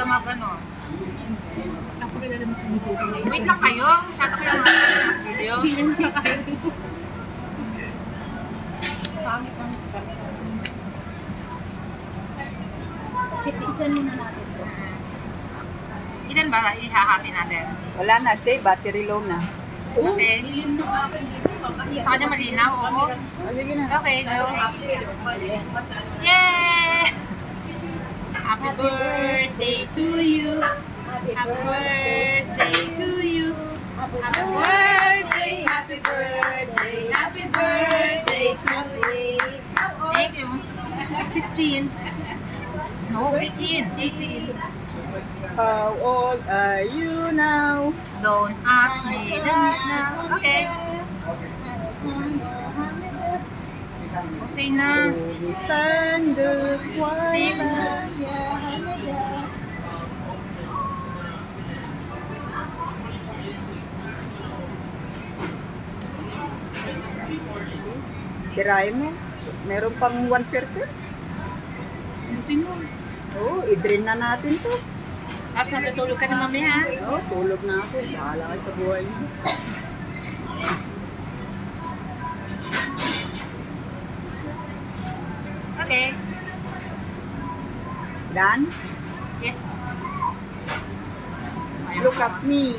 mag-ano. Ako rin alam mo sa Wait lang kayo. Shut up lang video. Hindi naman nakakain. Pangit ang camera. Titiisan muna natin to. Ilan ba ihahati natin? Wala na, say, battery low na. Okay. Sa kanya malinaw, oo. Sige na. Okay, go. Yay! Happy birthday to you. Happy birthday to you. Happy birthday, happy birthday, happy birthday to you. Thank you. 16. No, 18. How old are you now? Don't ask me that now. Okay. Okay na. Tulisan de kuala. Tirahin mo. Meron pang 1%. Musin mo. Oo, i-drain na natin to. At natutulog ka na mamaya. Oo, tulog na ako. Bahala ka sa buhay mo. Okay. Done? Yes. Look at me.